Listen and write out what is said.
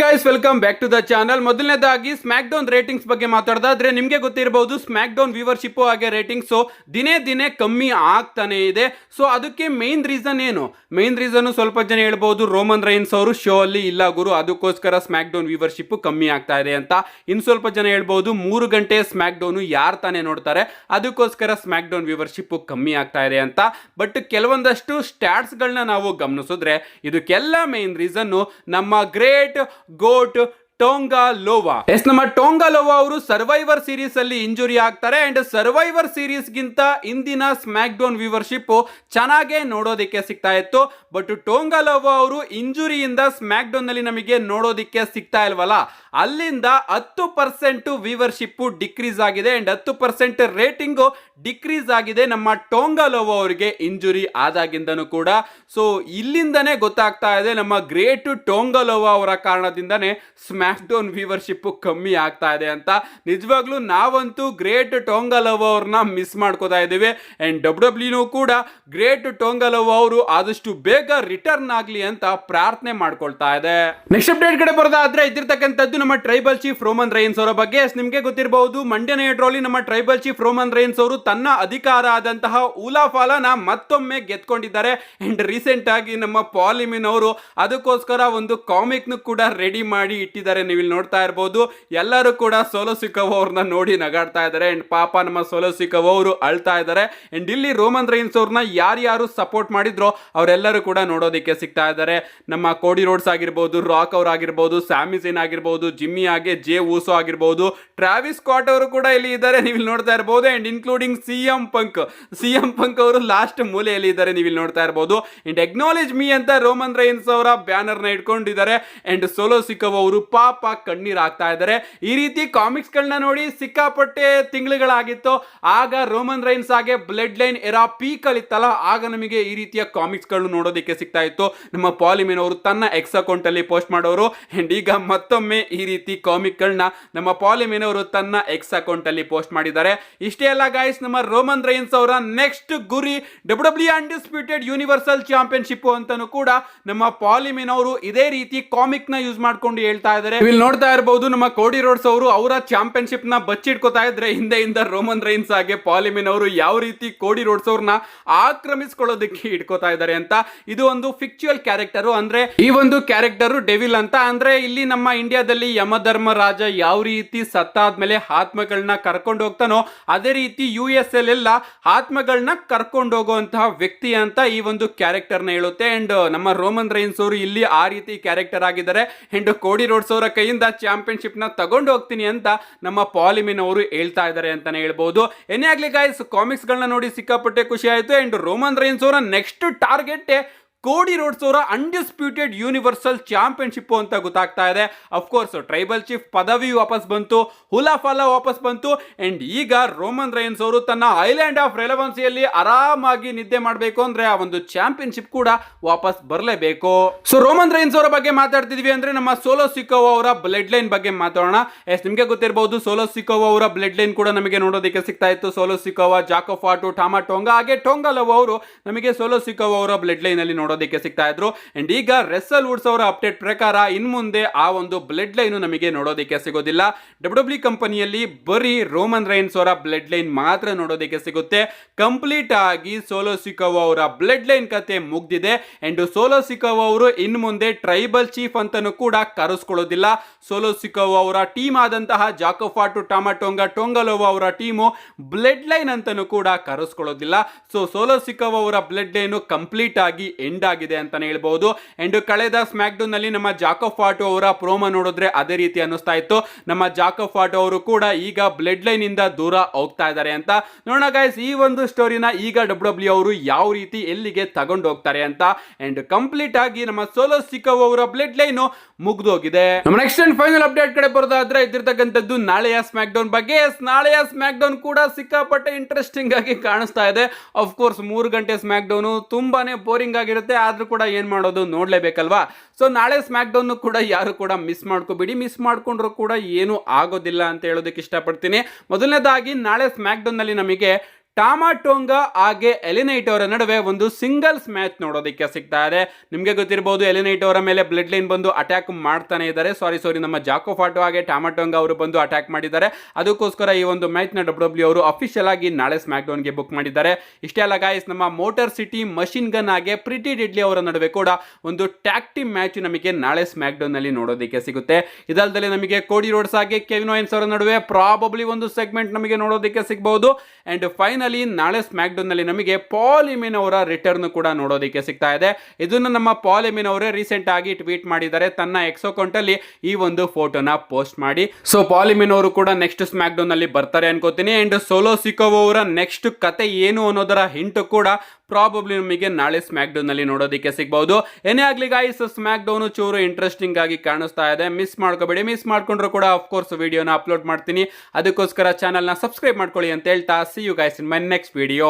Guys, welcome back to the channel. ಮೊದಲನೇದಾಗಿ SmackDown ratings ಬಗ್ಗೆ ಮಾತಾಡೋದಾದ್ರೆ ನಿಮಗೆ ಗೊತ್ತಿರಬಹುದು ಸ್ಮ್ಯಾಕ್ ಡೌನ್ ವ್ಯೂವರ್ಶಿಪ್ ಹಾಗೆ ರೇಟಿಂಗ್ಸ್ ದಿನೇ ದಿನೇ ಕಮ್ಮಿ ಆಗ್ತಾನೆ ಇದೆ. ಸೊ ಅದಕ್ಕೆ ಮೇನ್ ರೀಸನ್ ಏನು? ಮೇನ್ ರೀಸನ್ ಸ್ವಲ್ಪ ಜನ ಹೇಳ್ಬಹುದು ರೋಮನ್ ರೈನ್ಸ್ ಅವರು ಶೋ ಅಲ್ಲಿ ಇಲ್ಲ ಗುರು, ಅದಕ್ಕೋಸ್ಕರ ಸ್ಮ್ಯಾಕ್ ಡೌನ್ ವ್ಯೂವರ್ಶಿಪ್ ಕಮ್ಮಿ ಆಗ್ತಾ ಇದೆ ಅಂತ. ಇನ್ನು ಸ್ವಲ್ಪ ಜನ ಹೇಳ್ಬಹುದು 3 ಗಂಟೆ ಸ್ಮ್ಯಾಕ್ ಡೌನ್ ಯಾರು ತಾನೇ ನೋಡ್ತಾರೆ, ಅದಕ್ಕೋಸ್ಕರ ಸ್ಮ್ಯಾಕ್ ಡೌನ್ ವ್ಯೂವರ್ಶಿಪ್ ಕಮ್ಮಿ ಆಗ್ತಾ ಇದೆ ಅಂತ. ಬಟ್ ಕೆಲವೊಂದಷ್ಟು ಸ್ಟ್ಯಾಟ್ಸ್ ಗಳನ್ನ ನಾವು ಗಮನಿಸಿದ್ರೆ ಇದಕ್ಕೆಲ್ಲ ಮೇನ್ ರೀಸನ್ ನಮ್ಮ ಗ್ರೇಟ್ ಗೋಟ್ ಟೋಂಗಾ ಲೋವಾ. ನಮ್ಮ ಟೋಂಗಾ ಲೋವಾ ಅವರು ಸರ್ವೈವರ್ ಸೀರೀಸ್ ಅಲ್ಲಿ ಇಂಜುರಿ ಆಗ್ತಾರೆ. ಅಂಡ್ ಸರ್ವೈವರ್ ಸೀರೀಸ್ ಗಿಂತ ಇಂದಿನ ಸ್ಮ್ಯಾಕ್ ಡೌನ್ ವ್ಯೂವರ್ಶಿಪ್ ಚೆನ್ನಾಗೇ ನೋಡೋದಿಕ್ಕೆ ಸಿಗ್ತಾ ಇತ್ತು. ಬಟ್ ಟೋಂಗಾ ಲೋವಾ ಅವರು ಇಂಜುರಿಯಿಂದ ಸ್ಮ್ಯಾಕ್ ಡೌನ್ ನಲ್ಲಿ ನಮಗೆ ನೋಡೋದಿಕ್ಕೆ ಸಿಗ್ತಾ ಇಲ್ವಲ್ಲ, ಅಲ್ಲಿಂದ 10% ವ್ಯೂವರ್ಶಿಪ್ ಡಿಕ್ರೀಸ್ ಆಗಿದೆ ಅಂಡ್ 10% ರೇಟಿಂಗ್ ಡಿಕ್ರೀಸ್ ಆಗಿದೆ ನಮ್ಮ ಟೋಂಗಾ ಲೋವಾ ಅವರಿಗೆ ಇಂಜುರಿ ಆದಾಗಿಂದನೂ ಕೂಡ. ಸೊ ಇಲ್ಲಿಂದನೇ ಗೊತ್ತಾಗ್ತಾ ಇದೆ ನಮ್ಮ ಗ್ರೇಟ್ ಟೋಂಗಾ ಲೋವಾ ಅವರ ಕಾರಣದಿಂದನೇ ಸ್ಮ್ಯಾಕ್ ಡೌನ್ ವ್ಯೂವರ್ಶಿಪ್ ಕಮ್ಮಿ ಆಗ್ತಾ ಇದೆ ಅಂತ. ನಿಜವಾಗ್ಲೂ ನಾವಂತೂ ಗ್ರೇಟ್ ಟೋಂಗಾ ಲೋವಾ ಅವ್ರನ್ನ ಮಿಸ್ ಮಾಡ್ಕೋತಾ ಇದ್ದೀವಿ. ಅಂಡ್ ಡಬ್ಲ್ಯೂ ಕೂಡ ಗ್ರೇಟ್ ಟೋಂಗಾ ಲೋವಾ ಅವರು ಆದಷ್ಟು ಬೇಗ ರಿಟರ್ನ್ ಆಗ್ಲಿ ಅಂತ ಪ್ರಾರ್ಥನೆ ಮಾಡ್ಕೊಳ್ತಾ ಇದೆ. ನೆಕ್ಸ್ಟ್ ಅಪ್ಡೇಟ್ ಕಡೆ ಬರೋದಾದ್ರೆ ಇದ್ದಿರ್ತಕ್ಕಂಥದ್ದು ನಮ್ಮ ಟ್ರೈಬಲ್ ಚೀಫ್ ರೋಮನ್ ರೈನ್ಸ್ ಅವರ ಬಗ್ಗೆ. ನಿಮಗೆ ಗೊತ್ತಿರಬಹುದು ಮಂಡ್ಯ ನೈಟ್ ರಲ್ಲಿ ನಮ್ಮ ಟ್ರೈಬಲ್ ಚೀಫ್ ರೋಮನ್ ರೈನ್ಸ್ ಅವರು ತನ್ನ ಅಧಿಕಾರ ಆದಂತಹ ಉಲಾಫಾಲನ ಮತ್ತೊಮ್ಮೆ ಗೆದ್ಕೊಂಡಿದ್ದಾರೆ. ಅಂಡ್ ರೀಸೆಂಟ್ ಆಗಿ ನಮ್ಮ ಪಾಲಿಮಿನ್ ಅವರು ಅದಕ್ಕೋಸ್ಕರ ಒಂದು ಕಾಮಿಕ್ ನು ಕೂಡ ರೆಡಿ ಮಾಡಿ ಇಟ್ಟಿದ್ದಾರೆ. ನೀವು ಇಲ್ಲಿ ನೋಡ್ತಾ ಇರಬಹುದು, ಎಲ್ಲರೂ ಕೂಡ ಸೋಲೋ ಸಿಕೋವಾ ಅವ್ರನ್ನ ನೋಡಿ ನಗಾಡ್ತಾ ಇದ್ದಾರೆ. ಅಂಡ್ ಪಾಪ ನಮ್ಮ ಸೋಲೋ ಸಿಕೋವಾ ಅವರು ಅಳ್ತಾ ಇದ್ದಾರೆ. ಅಂಡ್ ಇಲ್ಲಿ ರೋಮನ್ ರೈನ್ಸ್ ಅವ್ರನ್ನ ಯಾರ್ಯಾರು ಸಪೋರ್ಟ್ ಮಾಡಿದ್ರೋ ಅವರೆಲ್ಲರೂ ಕೂಡ ನೋಡೋದಕ್ಕೆ ಸಿಗ್ತಾ ಇದ್ದಾರೆ. ನಮ್ಮ ಕೋಡಿ ರೋಡ್ಸ್ ಆಗಿರ್ಬೋದು, ರಾಕ್ ಅವ್ರು ಆಗಿರ್ಬೋದು, ಸ್ಯಾಮಿಸನ್ ಆಗಿರ್ಬೋದು, ಜಿಮ್ಮಿ ಹಾಗೆ ಜೆ ಊಸೋ ಆಗಿರ್ಬೋದು, ಟ್ರಾವಿಸ್ ಸ್ಕಾಟ್ ಅವರು ಕೂಡ ಇಲ್ಲಿ ಇದ್ದಾರೆ, ನೀವು ಇಲ್ಲಿ ನೋಡ್ತಾ ಇರಬಹುದು. ಅಂಡ್ ಇನ್ಕ್ಲೂಡಿಂಗ್ ಸಿಎಂ ಪಂಕ್ ಅವರು ಲಾಸ್ಟ್ ಮೂಲೆಯಲ್ಲಿ ಇದ್ದಾರೆ, ನೀವು ಇಲ್ಲಿ ನೋಡ್ತಾ ಇರಬಹುದು. ಅಂಡ್ ಅಕ್ನಾಲೇಜ್ ಮೀ ಅಂತ ರೋಮನ್ ರೈನ್ಸ್ ಅವರ ಬ್ಯಾನರ್ ನ ಇಟ್ಕೊಂಡಿದ್ದಾರೆ. ಅಂಡ್ ಸೋಲೋ ಸಿಕೋವಾ ಅವರು ಪಾಪ ಕಣ್ಣೀರ್ ಆಗ್ತಾ ಇದ್ದಾರೆ. ಈ ರೀತಿ ಕಾಮಿಕ್ಸ್ ಗಳನ್ನ ನೋಡಿ ಸಿಕ್ಕಾಪಟ್ಟೆ ತಿಂಗಳುಗಳಾಗಿತ್ತು. ಆಗ ರೋಮನ್ ರೈನ್ಸ್ ಹಾಗೆ ಬ್ಲಡ್ ಲೈನ್ ಎರಾ ಪೀಕ್ ಅಲ್ಲಿ ಇತ್ತಲ್ಲ, ಆಗ ನಮಗೆ ಈ ರೀತಿಯ ಕಾಮಿಕ್ಸ್ ಗಳು ನೋಡೋದಕ್ಕೆ ಸಿಗ್ತಾ ಇತ್ತು. ನಮ್ಮ ಪಾಲಿಮಿನ್ ಅವರು ತನ್ನ ಎಕ್ಸ್ ಅಕೌಂಟ್ ಅಲ್ಲಿ ಪೋಸ್ಟ್ ಮಾಡೋರು. ಅಂಡ್ ಈಗ ಮತ್ತೊಮ್ಮೆ ಈ ರೀತಿ ಕಾಮಿಕ್ ಗಳನ್ನ ನಮ್ಮ ಪಾಲಿಮಿನ್ ಅವರು ತನ್ನ ಎಕ್ಸ್ ಅಕೌಂಟ್ ಅಲ್ಲಿ ಪೋಸ್ಟ್ ಮಾಡಿದ್ದಾರೆ. ಇಷ್ಟೇ ಅಲ್ಲ ಗೈಸ್, ನಮ್ಮ ರೋಮನ್ ರೈನ್ಸ್ ಅವರ ನೆಕ್ಸ್ಟ್ ಗುರಿ ಡಬ್ಲ್ಯೂ ಅನ್ಡಿಸ್ಪ್ಯೂಟೆಡ್ ಯೂನಿವರ್ಸಲ್ ಚಾಂಪಿಯನ್ಶಿಪ್ ಅಂತಾನು ಕೂಡ ನಮ್ಮ ಪಾಲಿಮಿನ್ ಅವರು ಇದೇ ರೀತಿ ಕಾಮಿಕ್ ನ ಯೂಸ್ ಮಾಡ್ಕೊಂಡು ಹೇಳ್ತಾ ಇದ್ದಾರೆ. ಇಲ್ಲಿ ನೋಡ್ತಾ ಇರಬಹುದು ನಮ್ಮ ಕೋಡಿ ರೋಡ್ಸ್ ಅವರು ಅವರ ಚಾಂಪಿಯನ್ಶಿಪ್ ನ ಬಚ್ಚಿಟ್ಕೋತಾ ಇದ್ರೆ ಹಿಂದೆಯಿಂದ ರೋಮನ್ ರೈನ್ಸ್ ಹಾಗೆ ಪಾಲಿಮಿನ್ ಅವರು ಯಾವ ರೀತಿ ಕೋಡಿ ರೋಡ್ಸ್ ಅವ್ರನ್ನ ಆಕ್ರಮಿಸಿಕೊಳ್ಳೋದಕ್ಕೆ ಇಟ್ಕೋತಾ ಇದ್ದಾರೆ ಅಂತ. ಇದು ಒಂದು ಫಿಕ್ಚುಯಲ್ ಕ್ಯಾರೆಕ್ಟರ್, ಅಂದ್ರೆ ಈ ಒಂದು ಕ್ಯಾರೆಕ್ಟರ್ ಡೆವಿಲ್ ಅಂತ. ಅಂದ್ರೆ ಇಲ್ಲಿ ನಮ್ಮ ಇಂಡಿಯಾದಲ್ಲಿ ಯಮಧರ್ಮ ರಾಜ ಯಾವ ರೀತಿ ಸತ್ತಾದ್ಮೇಲೆ ಆತ್ಮಗಳನ್ನ ಕರ್ಕೊಂಡು ಹೋಗ್ತಾನೋ ಅದೇ ರೀತಿ US ಎಲ್ಲ ಆತ್ಮಗಳನ್ನ ಕರ್ಕೊಂಡು ಹೋಗುವಂತಹ ವ್ಯಕ್ತಿ ಅಂತ ಈ ಒಂದು ಕ್ಯಾರೆಕ್ಟರ್ ನ ಹೇಳುತ್ತೆ. ಅಂಡ್ ನಮ್ಮ ರೋಮನ್ ರೈನ್ಸ್ ಅವರು ಇಲ್ಲಿ ಆ ರೀತಿ ಕ್ಯಾರೆಕ್ಟರ್ ಆಗಿದ್ದಾರೆ. ಅಂಡ್ ಕೋಡಿ ರೋಡ್ಸ್ ಅವರ ಕೈಯಿಂದ ಚಾಂಪಿಯನ್ಶಿಪ್ ನ ತಗೊಂಡು ಹೋಗ್ತೀನಿ ಅಂತ ನಮ್ಮ ಪಾಲಿಮಿನ್ ಅವರು ಹೇಳ್ತಾ ಇದ್ದಾರೆ ಅಂತಾನೆ ಹೇಳ್ಬಹುದು. ಏನೇ ಆಗ್ಲಿ ಗೈಸ್, ಕಾಮಿಕ್ಸ್ ಗಳನ್ನ ನೋಡಿ ಸಿಕ್ಕಾಪಟ್ಟೆ ಖುಷಿ ಆಯ್ತು. ಅಂಡ್ ರೋಮನ್ ರೈನ್ಸ್ ಅವರ ನೆಕ್ಸ್ಟ್ ಟಾರ್ಗೆಟ್ ಕೋಡಿ ರೋಡ್ಸ್ ಅವರ ಅನ್ಡಿಸ್ಪ್ಯೂಟೆಡ್ ಯೂನಿವರ್ಸಲ್ ಚಾಂಪಿಯನ್ಶಿಪ್ ಅಂತ ಗೊತ್ತಾಗ್ತಾ ಇದೆ. ಅಫ್ಕೋರ್ಸ್ ಟ್ರೈಬಲ್ ಚೀಫ್ ಪದವಿ ವಾಪಸ್ ಬಂತು, ಹುಲಾಫಾಲ ವಾಪಸ್ ಬಂತು. ಅಂಡ್ ಈಗ ರೋಮನ್ ರೈನ್ಸ್ ಅವರು ತನ್ನ ಐಲ್ಯಾಂಡ್ ಆಫ್ ರೆಲೆವೆನ್ಸಿಯಲ್ಲಿ ಆರಾಮಾಗಿ ನಿದ್ದೆ ಮಾಡಬೇಕು ಅಂದ್ರೆ ಆ ಒಂದು ಚಾಂಪಿಯನ್ಶಿಪ್ ಕೂಡ ವಾಪಸ್ ಬರಲೇಬೇಕು. ಸೊ ರೋಮನ್ ರೈನ್ಸ್ ಅವರ ಬಗ್ಗೆ ಮಾತಾಡ್ತಿದ್ವಿ ಅಂದ್ರೆ ನಮ್ಮ ಸೋಲೋ ಸಿಕೋವಾ ಅವರ ಬ್ಲಡ್ ಲೈನ್ ಬಗ್ಗೆ ಮಾತಾಡೋಣ. ನಿಮ್ಗೆ ಗೊತ್ತಿರಬಹುದು ಸೋಲೋ ಸಿಕೋವಾ ಅವರ ಬ್ಲಡ್ ಲೈನ್ ಕೂಡ ನಮಗೆ ನೋಡೋದಕ್ಕೆ ಸಿಗ್ತಾ ಇತ್ತು. ಸೋಲೋ ಸಿಕೋವಾ, ಜಾಕೋ ಫಾಟು, ಟಾಮಾ ಟೋಂಗಾ ಹಾಗೆ ಟೋಂಗಾ ಲೋವಾ ಅವರು ನಮಗೆ ಸೋಲೋ ಸಿಕೋವಾ ಅವರ ಬ್ಲಡ್ ಲೈನ್ ಅಲ್ಲಿ ನೋಡೋದಕ್ಕೆ ಸಿಗ್ತಾ ಇದ್ರು. ಅಂಡ್ ಈಗ ರೆಸಲ್ ವುಡ್ಸ್ ಅವರ ಅಪ್ಡೇಟ್ ಪ್ರಕಾರ ಇನ್ ಮುಂದೆ ಆ ಒಂದು ಬ್ಲಡ್ ಲೈನ್ ನಮಗೆ ನೋಡೋದಕ್ಕೆ ಸಿಗೋದಿಲ್ಲ. ಡಬ್ಲ್ಯೂ ಕಂಪನಿಯಲ್ಲಿ ಬರೀ ರೋಮನ್ ರೈನ್ಸ್ ಅವರ ಬ್ಲಡ್ ಲೈನ್ ಮಾತ್ರ ನೋಡೋದಕ್ಕೆ ಸಿಗುತ್ತೆ. ಕಂಪ್ಲೀಟ್ ಆಗಿ ಸೋಲೋ ಸಿಕೋವಾ ಅವರ ಬ್ಲಡ್ ಲೈನ್ ಕತೆ ಮುಗ್ದಿದೆ. ಅಂಡ್ ಸೋಲೋ ಸಿಕೋವಾ ಅವರು ಇನ್ ಮುಂದೆ ಟ್ರೈಬಲ್ ಚೀಫ್ ಅಂತಾನು ಕೂಡ ಕರೆಸ್ಕೊಳ್ಳೋದಿಲ್ಲ. ಸೋಲೋ ಸಿಕೋವಾ ಅವರ ಟೀಮ್ ಆದಂತಹ ಜಾಕೋ ಫಾಟು, ಟಾಮಾ ಟೋಂಗಾ, ಟೋಂಗಾ ಲೋವಾ ಅವರ ಟೀಮು ಬ್ಲಡ್ ಲೈನ್ ಅಂತಾನು ಕೂಡ ಕರೆಸ್ಕೊಳ್ಳೋದಿಲ್ಲ. ಸೊ ಸೋಲೋ ಸಿಕೋವಾ ಅವರ ಬ್ಲಡ್ ಲೈನ್ ಕಂಪ್ಲೀಟ್ ಆಗಿ ಎಂಡ್ ಆಗಿದೆ ಅಂತಾನೆ ಹೇಳ್ಬಹುದು. ಅಂಡ್ ಕಳೆದ ಸ್ಮ್ಯಾಕ್ ಡೌನ್ ನಲ್ಲಿ ನಮ್ಮ ಜಾಕೋ ಫಾಟು ಅವರ ಪ್ರೋಮೋ ನೋಡಿದ್ರೆ ಅದೇ ರೀತಿ ಅನ್ನಿಸ್ತಾ ಇತ್ತು. ನಮ್ಮ ಜಾಕೋ ಫಾಟು ಅವರು ಕೂಡ ಈಗ ಬ್ಲಡ್ ಲೈನ್ ಇಂದ ದೂರ ಹೋಗ್ತಾ ಇದ್ದಾರೆ ಅಂತ. ನೋಡೋಣ ಗೈಸ್, ಈ ಒಂದು ಸ್ಟೋರಿನ ಈಗ ಡಬ್ಲ್ಯೂ ಅವರು ಯಾವ ರೀತಿ ಎಲ್ಲಿಗೆ ತಗೊಂಡು ಹೋಗ್ತಾರೆ ಅಂತ. ಅಂಡ್ ಕಂಪ್ಲೀಟ್ ಆಗಿ ನಮ್ಮ ಸೋಲೋ ಸಿಕೋವಾ ಅವರ ಬ್ಲಡ್ ಲೈನ್ ಮುಗ್ದೋಗಿದೆ. ನಮ್ಮ ನೆಕ್ಸ್ಟ್ ಅಂಡ್ ಫೈನಲ್ ಅಪ್ಡೇಟ್ ಕಡೆ ಬರೋದಾದ್ರೆ ಇದ್ದಿರ್ತಕ್ಕಂಥದ್ದು ನಾಳೆಯ ಸ್ಮ್ಯಾಕ್ ಡೌನ್ ಬಗ್ಗೆ. ನಾಳೆಯ ಸ್ಮ್ಯಾಕ್ ಡೌನ್ ಕೂಡ ಸಿಕ್ಕಾಪಟ್ಟೆ ಇಂಟ್ರೆಸ್ಟಿಂಗ್ ಆಗಿ ಕಾಣಿಸ್ತಾ ಇದೆ. ಅಫ್ಕೋರ್ಸ್ 3 ಗಂಟೆ ಸ್ಮ್ಯಾಕ್ ಡೌನ್ ತುಂಬಾನೇ ಬೋರಿಂಗ್ ಆಗಿರುತ್ತೆ, ಆದ್ರೂ ಕೂಡ ಏನ್ ಮಾಡೋದು, ನೋಡ್ಲೇಬೇಕಲ್ವಾ. ಸೊ ನಾಳೆ ಸ್ಮ್ಯಾಕ್ ಡೌನ್ ಕೂಡ ಯಾರು ಕೂಡ ಮಿಸ್ ಮಾಡ್ಕೋಬೇಡಿ. ಮಿಸ್ ಮಾಡ್ಕೊಂಡ್ರು ಕೂಡ ಏನು ಆಗೋದಿಲ್ಲ ಅಂತ ಹೇಳೋದಕ್ಕೆ ಇಷ್ಟಪಡ್ತೀನಿ. ಮೊದಲನೇದಾಗಿ ನಾಳೆ ಸ್ಮ್ಯಾಕ್ ಡೌನ್ ನಲ್ಲಿ ನಮಗೆ ಟಾಮಾಟೋಂಗಾ ಹಾಗೆ ಎಲಿನೈಟ್ ಅವರ ನಡುವೆ ಒಂದು ಸಿಂಗಲ್ಸ್ ಮ್ಯಾಚ್ ನೋಡೋದಕ್ಕೆ ಸಿಗ್ತಾ ಇದೆ. ನಿಮಗೆ ಗೊತ್ತಿರಬಹುದು ಎಲಿನೈಟ್ ಅವರ ಮೇಲೆ ಬ್ಲಡ್ ಲೈನ್ ಬಂದು ಅಟ್ಯಾಕ್ ಮಾಡ್ತಾನೆ ಇದ್ದಾರೆ. ಸಾರಿ ನಮ್ಮ ಜಾಕೋ ಫಾಟೋ ಹಾಗೆ ಟಾಮಾಟೋಂಗಾ ಅವರು ಬಂದು ಅಟ್ಯಾಕ್ ಮಾಡಿದ್ದಾರೆ. ಅದಕ್ಕೋಸ್ಕರ ಈ ಒಂದು ಮ್ಯಾಚ್ ನ ಡಬ್ಲ್ಯೂ ಅವರು ಅಫಿಷಿಯಲ್ ಆಗಿ ನಾಳೆ ಸ್ಮ್ಯಾಕ್ ಡೌನ್ ಗೆ ಬುಕ್ ಮಾಡಿದ್ದಾರೆ. ಇಷ್ಟೇ ಅಲ್ಲ ಗಾಯ್ಸ್, ನಮ್ಮ ಮೋಟರ್ ಸಿಟಿ ಮಷಿನ್ ಗನ್ ಹಾಗೆ ಪ್ರಿಟಿ ಡೆಡ್ಲಿ ಅವರ ನಡುವೆ ಕೂಡ ಒಂದು ಟ್ಯಾಗ್ ಟೀಮ್ ಮ್ಯಾಚ್ ನಮಗೆ ನಾಳೆ ಸ್ಮ್ಯಾಕ್ ಡೌನ್ ನಲ್ಲಿ ನೋಡೋದಕ್ಕೆ ಸಿಗುತ್ತೆ. ಇದಲ್ಲದೆ ನಮಗೆ ಕೋಡಿ ರೋಡ್ಸ್ ಹಾಗೆ ಕೆವಿನ್ ಓಯನ್ಸ್ ಅವರ ನಡುವೆ ಪ್ರಾಬಬ್ಲಿ ಒಂದು ಸೆಗ್ಮೆಂಟ್ ನಮಗೆ ನೋಡೋದಕ್ಕೆ ಸಿಗಬಹುದು. ಅಂಡ್ ಫೈನಲಿ ನಾಳೆ ಸ್ಮ್ಯಾಕ್ ಡೌನ್ ನಲ್ಲಿ ನಮಗೆ ಪಾಲ್ ಎಮಿನ್ ಅವರ ರಿಟರ್ನ್ ಕೂಡ ನೋಡೋದಕ್ಕೆ ಸಿಗ್ತಾ ಇದೆ. ಇದನ್ನು ನಮ್ಮ ಪಾಲ್ ಎಮಿನ್ ಅವರೇ ರೀಸೆಂಟ್ ಆಗಿ ಟ್ವೀಟ್ ಮಾಡಿದ್ದಾರೆ ತನ್ನ ಎಕ್ಸ್ ಅಕೌಂಟ್ ಅಲ್ಲಿ ಈ ಒಂದು ಫೋಟೋನ ಪೋಸ್ಟ್ ಮಾಡಿ. ಸೊ ಪಾಲ್ ಎಮಿನ್ ಅವರು ಕೂಡ ನೆಕ್ಸ್ಟ್ ಸ್ಮ್ಯಾಕ್ ಡೌನ್ ಅಲ್ಲಿ ಬರ್ತಾರೆ ಅನ್ಕೋತೀನಿ. ಅಂಡ್ ಸೋಲೋ ಸಿಕೋವಾ ಅವರ ನೆಕ್ಸ್ಟ್ ಕತೆ ಏನು ಅನ್ನೋದರ ಹಿಂಟ್ ಕೂಡ ಪ್ರಾಬಬ್ಲಿ ನಮಗೆ ನಾಳೆ ಸ್ಮ್ಯಾಕ್ ಡೌನ್ ನಲ್ಲಿ ನೋಡೋದಕ್ಕೆ ಸಿಗಬಹುದು. ಏನೇ ಆಗ್ಲಿ ಗಾಯ್ಸ್, ಸ್ಮ್ಯಾಕ್ ಡೌನ್ ಚೂರು ಇಂಟ್ರೆಸ್ಟಿಂಗ್ ಆಗಿ ಕಾಣಿಸ್ತಾ ಇದೆ. ಮಿಸ್ ಮಾಡ್ಕೋಬೇಡಿ. ಮಿಸ್ ಮಾಡ್ಕೊಂಡ್ರು ಕೂಡ ಆಫ್ಕೋರ್ಸ್ ವಿಡಿಯೋನ ಅಪ್ಲೋಡ್ ಮಾಡ್ತೀನಿ. ಅದಕ್ಕೋಸ್ಕರ ಚಾನಲ್ನ ಸಬ್ಸ್ಕ್ರೈಬ್ ಮಾಡ್ಕೊಳ್ಳಿ ಅಂತ ಹೇಳ್ತಾ see you guys in my next video.